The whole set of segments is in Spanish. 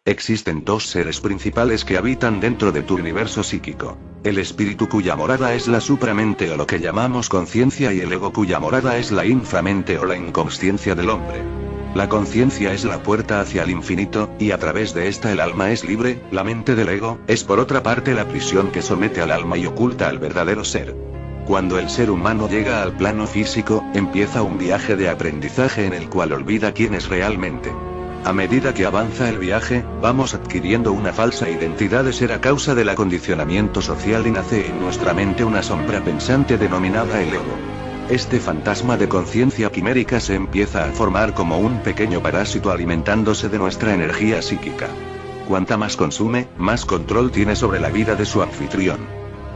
Existen dos seres principales que habitan dentro de tu universo psíquico. El espíritu cuya morada es la supramente o lo que llamamos conciencia y el ego cuya morada es la inframente o la inconsciencia del hombre. La conciencia es la puerta hacia el infinito, y a través de esta el alma es libre. La mente del ego es por otra parte la prisión que somete al alma y oculta al verdadero ser. Cuando el ser humano llega al plano físico, empieza un viaje de aprendizaje en el cual olvida quién es realmente. A medida que avanza el viaje, vamos adquiriendo una falsa identidad de ser a causa del acondicionamiento social y nace en nuestra mente una sombra pensante denominada el ego. Este fantasma de conciencia quimérica se empieza a formar como un pequeño parásito alimentándose de nuestra energía psíquica. Cuanta más consume, más control tiene sobre la vida de su anfitrión.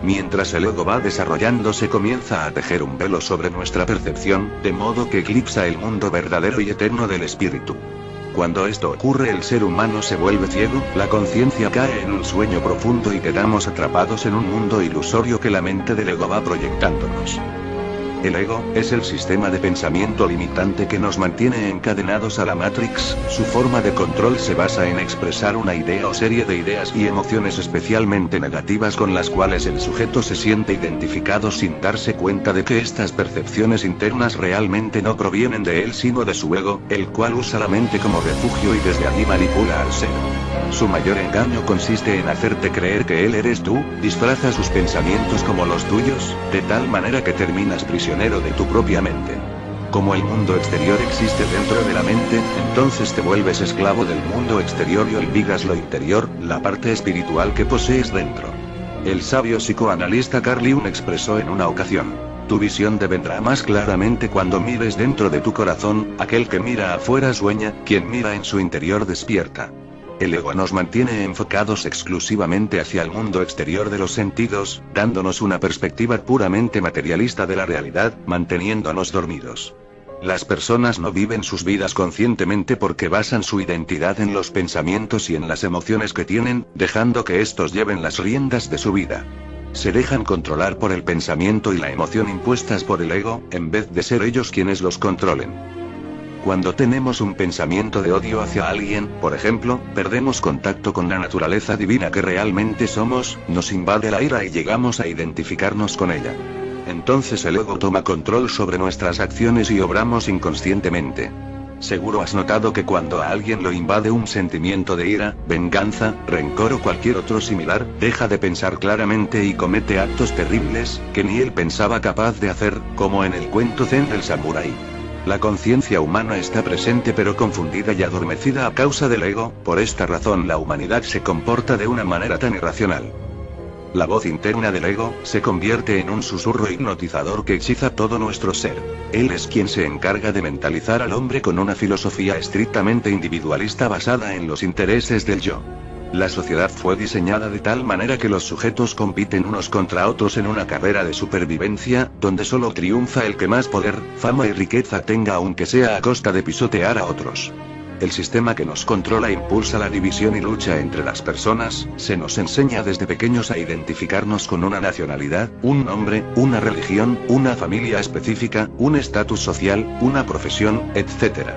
Mientras el ego va desarrollándose comienza a tejer un velo sobre nuestra percepción, de modo que eclipsa el mundo verdadero y eterno del espíritu. Cuando esto ocurre el ser humano se vuelve ciego, la conciencia cae en un sueño profundo y quedamos atrapados en un mundo ilusorio que la mente del ego va proyectándonos. El ego es el sistema de pensamiento limitante que nos mantiene encadenados a la Matrix. Su forma de control se basa en expresar una idea o serie de ideas y emociones especialmente negativas con las cuales el sujeto se siente identificado sin darse cuenta de que estas percepciones internas realmente no provienen de él sino de su ego, el cual usa la mente como refugio y desde allí manipula al ser. Su mayor engaño consiste en hacerte creer que él eres tú, disfraza sus pensamientos como los tuyos, de tal manera que terminas prisionero de tu propia mente. Como el mundo exterior existe dentro de la mente, entonces te vuelves esclavo del mundo exterior y olvidas lo interior, la parte espiritual que posees dentro. El sabio psicoanalista Carl Jung expresó en una ocasión: tu visión devendrá más claramente cuando mires dentro de tu corazón, aquel que mira afuera sueña, quien mira en su interior despierta. El ego nos mantiene enfocados exclusivamente hacia el mundo exterior de los sentidos, dándonos una perspectiva puramente materialista de la realidad, manteniéndonos dormidos. Las personas no viven sus vidas conscientemente porque basan su identidad en los pensamientos y en las emociones que tienen, dejando que estos lleven las riendas de su vida. Se dejan controlar por el pensamiento y la emoción impuestas por el ego, en vez de ser ellos quienes los controlen. Cuando tenemos un pensamiento de odio hacia alguien, por ejemplo, perdemos contacto con la naturaleza divina que realmente somos, nos invade la ira y llegamos a identificarnos con ella. Entonces el ego toma control sobre nuestras acciones y obramos inconscientemente. Seguro has notado que cuando a alguien lo invade un sentimiento de ira, venganza, rencor o cualquier otro similar, deja de pensar claramente y comete actos terribles, que ni él pensaba capaz de hacer, como en el cuento Zen del samurái. La conciencia humana está presente pero confundida y adormecida a causa del ego, por esta razón la humanidad se comporta de una manera tan irracional. La voz interna del ego se convierte en un susurro hipnotizador que hechiza todo nuestro ser. Él es quien se encarga de mentalizar al hombre con una filosofía estrictamente individualista basada en los intereses del yo. La sociedad fue diseñada de tal manera que los sujetos compiten unos contra otros en una carrera de supervivencia, donde solo triunfa el que más poder, fama y riqueza tenga aunque sea a costa de pisotear a otros. El sistema que nos controla impulsa la división y lucha entre las personas, se nos enseña desde pequeños a identificarnos con una nacionalidad, un nombre, una religión, una familia específica, un estatus social, una profesión, etc.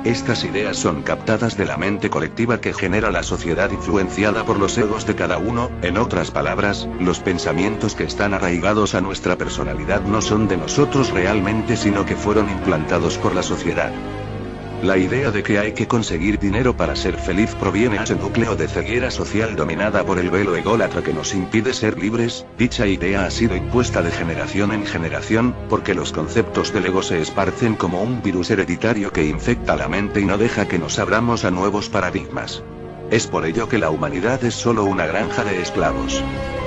Estas ideas son captadas de la mente colectiva que genera la sociedad influenciada por los egos de cada uno. En otras palabras, los pensamientos que están arraigados a nuestra personalidad no son de nosotros realmente sino que fueron implantados por la sociedad. La idea de que hay que conseguir dinero para ser feliz proviene de ese núcleo de ceguera social dominada por el velo ególatra que nos impide ser libres. Dicha idea ha sido impuesta de generación en generación, porque los conceptos del ego se esparcen como un virus hereditario que infecta la mente y no deja que nos abramos a nuevos paradigmas. Es por ello que la humanidad es solo una granja de esclavos.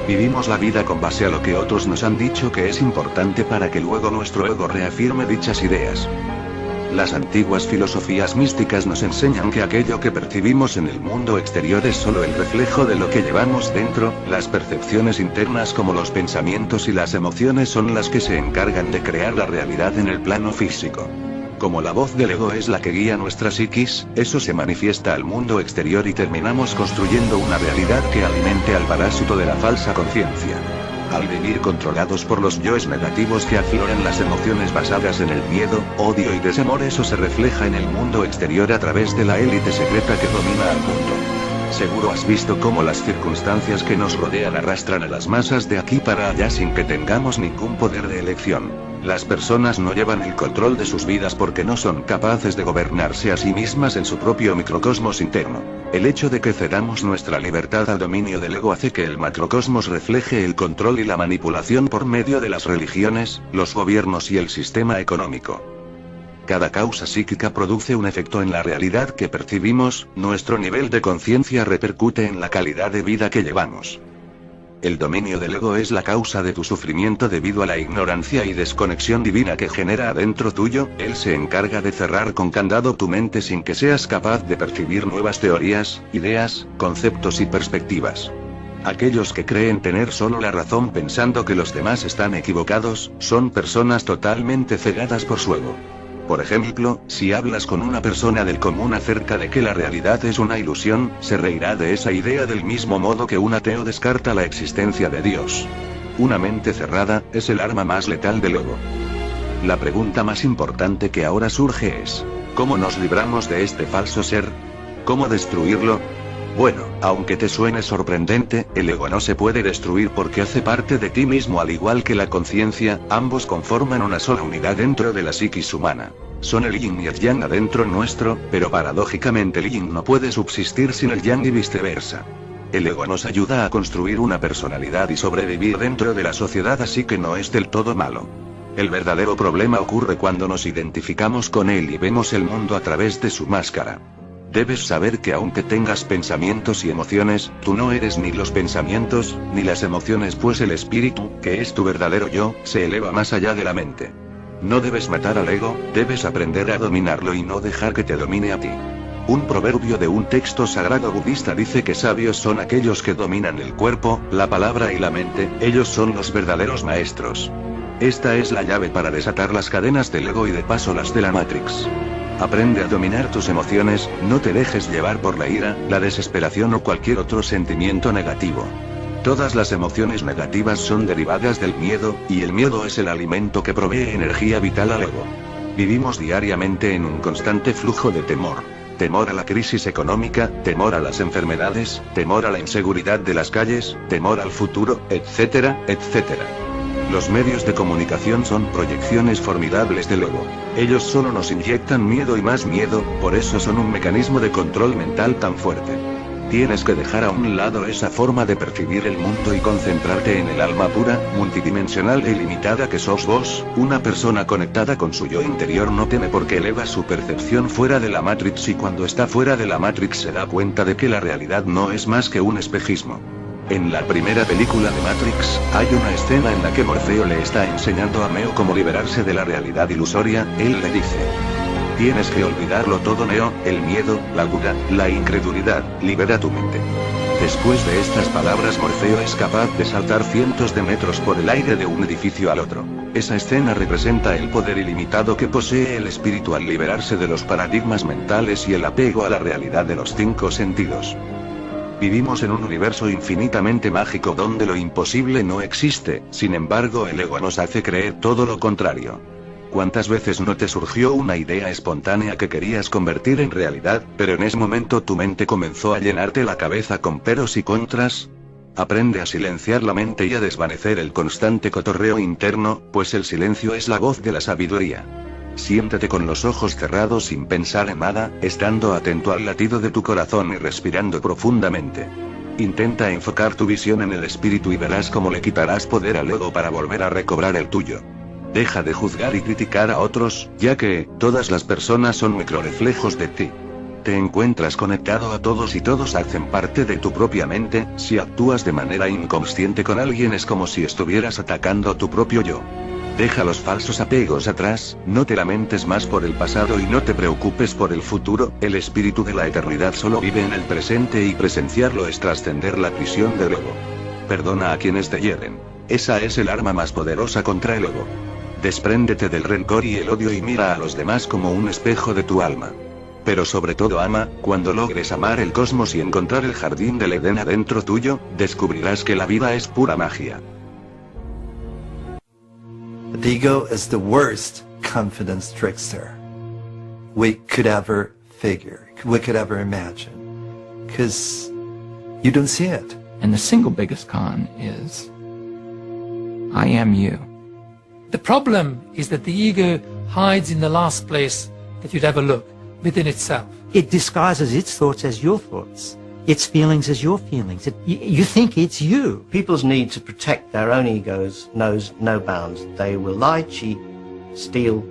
Vivimos la vida con base a lo que otros nos han dicho que es importante para que luego nuestro ego reafirme dichas ideas. Las antiguas filosofías místicas nos enseñan que aquello que percibimos en el mundo exterior es solo el reflejo de lo que llevamos dentro. Las percepciones internas como los pensamientos y las emociones son las que se encargan de crear la realidad en el plano físico. Como la voz del ego es la que guía nuestra psiquis, eso se manifiesta al mundo exterior y terminamos construyendo una realidad que alimente al parásito de la falsa conciencia. Al vivir controlados por los yoes negativos que afloran las emociones basadas en el miedo, odio y desamor, eso se refleja en el mundo exterior a través de la élite secreta que domina al mundo. Seguro has visto cómo las circunstancias que nos rodean arrastran a las masas de aquí para allá sin que tengamos ningún poder de elección. Las personas no llevan el control de sus vidas porque no son capaces de gobernarse a sí mismas en su propio microcosmos interno. El hecho de que cedamos nuestra libertad al dominio del ego hace que el macrocosmos refleje el control y la manipulación por medio de las religiones, los gobiernos y el sistema económico. Cada causa psíquica produce un efecto en la realidad que percibimos, nuestro nivel de conciencia repercute en la calidad de vida que llevamos. El dominio del ego es la causa de tu sufrimiento debido a la ignorancia y desconexión divina que genera adentro tuyo. Él se encarga de cerrar con candado tu mente sin que seas capaz de percibir nuevas teorías, ideas, conceptos y perspectivas. Aquellos que creen tener solo la razón pensando que los demás están equivocados, son personas totalmente cegadas por su ego. Por ejemplo, si hablas con una persona del común acerca de que la realidad es una ilusión, se reirá de esa idea del mismo modo que un ateo descarta la existencia de Dios. Una mente cerrada es el arma más letal del ego. La pregunta más importante que ahora surge es: ¿cómo nos libramos de este falso ser? ¿Cómo destruirlo? Bueno, aunque te suene sorprendente, el ego no se puede destruir porque hace parte de ti mismo al igual que la conciencia, ambos conforman una sola unidad dentro de la psiquis humana. Son el yin y el yang adentro nuestro, pero paradójicamente el yin no puede subsistir sin el yang y viceversa. El ego nos ayuda a construir una personalidad y sobrevivir dentro de la sociedad, así que no es del todo malo. El verdadero problema ocurre cuando nos identificamos con él y vemos el mundo a través de su máscara. Debes saber que aunque tengas pensamientos y emociones, tú no eres ni los pensamientos, ni las emociones, pues el espíritu, que es tu verdadero yo, se eleva más allá de la mente. No debes matar al ego, debes aprender a dominarlo y no dejar que te domine a ti. Un proverbio de un texto sagrado budista dice que sabios son aquellos que dominan el cuerpo, la palabra y la mente, ellos son los verdaderos maestros. Esta es la llave para desatar las cadenas del ego y de paso las de la Matrix. Aprende a dominar tus emociones, no te dejes llevar por la ira, la desesperación o cualquier otro sentimiento negativo. Todas las emociones negativas son derivadas del miedo, y el miedo es el alimento que provee energía vital al ego. Vivimos diariamente en un constante flujo de temor. Temor a la crisis económica, temor a las enfermedades, temor a la inseguridad de las calles, temor al futuro, etcétera, etcétera. Los medios de comunicación son proyecciones formidables del ego. Ellos solo nos inyectan miedo y más miedo, por eso son un mecanismo de control mental tan fuerte. Tienes que dejar a un lado esa forma de percibir el mundo y concentrarte en el alma pura, multidimensional e ilimitada que sos vos. Una persona conectada con su yo interior no teme porque eleva su percepción fuera de la Matrix, y cuando está fuera de la Matrix se da cuenta de que la realidad no es más que un espejismo. En la primera película de Matrix, hay una escena en la que Morfeo le está enseñando a Neo cómo liberarse de la realidad ilusoria. Él le dice: tienes que olvidarlo todo, Neo, el miedo, la duda, la incredulidad, libera tu mente. Después de estas palabras, Morfeo es capaz de saltar cientos de metros por el aire de un edificio al otro. Esa escena representa el poder ilimitado que posee el espíritu al liberarse de los paradigmas mentales y el apego a la realidad de los 5 sentidos. Vivimos en un universo infinitamente mágico donde lo imposible no existe, sin embargo el ego nos hace creer todo lo contrario. ¿Cuántas veces no te surgió una idea espontánea que querías convertir en realidad, pero en ese momento tu mente comenzó a llenarte la cabeza con peros y contras? Aprende a silenciar la mente y a desvanecer el constante cotorreo interno, pues el silencio es la voz de la sabiduría. Siéntate con los ojos cerrados sin pensar en nada, estando atento al latido de tu corazón y respirando profundamente. Intenta enfocar tu visión en el espíritu y verás cómo le quitarás poder al ego para volver a recobrar el tuyo. Deja de juzgar y criticar a otros, ya que todas las personas son microreflejos de ti. Te encuentras conectado a todos y todos hacen parte de tu propia mente. Si actúas de manera inconsciente con alguien es como si estuvieras atacando a tu propio yo. Deja los falsos apegos atrás, no te lamentes más por el pasado y no te preocupes por el futuro. El espíritu de la eternidad solo vive en el presente y presenciarlo es trascender la prisión del ego. Perdona a quienes te hieren. Esa es el arma más poderosa contra el ego. Despréndete del rencor y el odio y mira a los demás como un espejo de tu alma. Pero sobre todo ama. Cuando logres amar el cosmos y encontrar el jardín del Edén adentro tuyo, descubrirás que la vida es pura magia. The ego is the worst confidence trickster we could ever figure, we could ever imagine. Because You don't see it. And the single biggest con is, I am you. The problem is that the ego hides in the last place that you'd ever look, within itself. It disguises its thoughts as your thoughts, its feelings as your feelings. You think it's you. People's need to protect their own egos knows no bounds. They will lie, cheat, steal,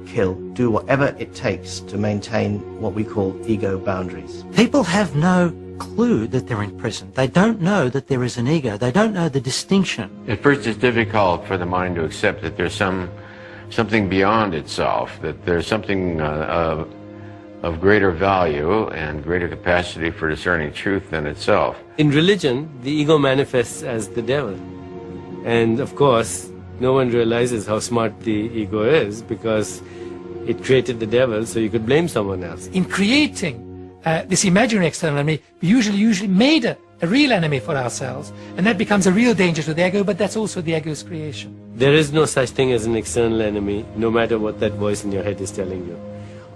kill, do whatever it takes to maintain what we call ego boundaries. People have no clue that they're in prison. They don't know that there is an ego. They don't know the distinction. At first it's difficult for the mind to accept that there's something beyond itself, that there's something of greater value and greater capacity for discerning truth than itself. In religion, the ego manifests as the devil. And of course, no one realizes how smart the ego is because it created the devil so you could blame someone else. In creating this imaginary external enemy, we usually made a real enemy for ourselves, and that becomes a real danger to the ego, but that's also the ego's creation. There is no such thing as an external enemy, no matter what that voice in your head is telling you.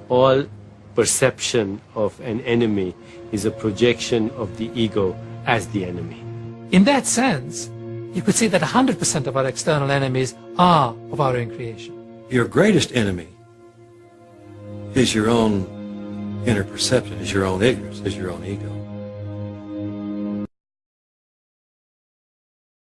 All perception of an enemy is a projection of the ego as the enemy. In that sense, you could say that 100% of our external enemies are of our own creation. Your greatest enemy is your own inner perception, is your own ignorance, is your own ego.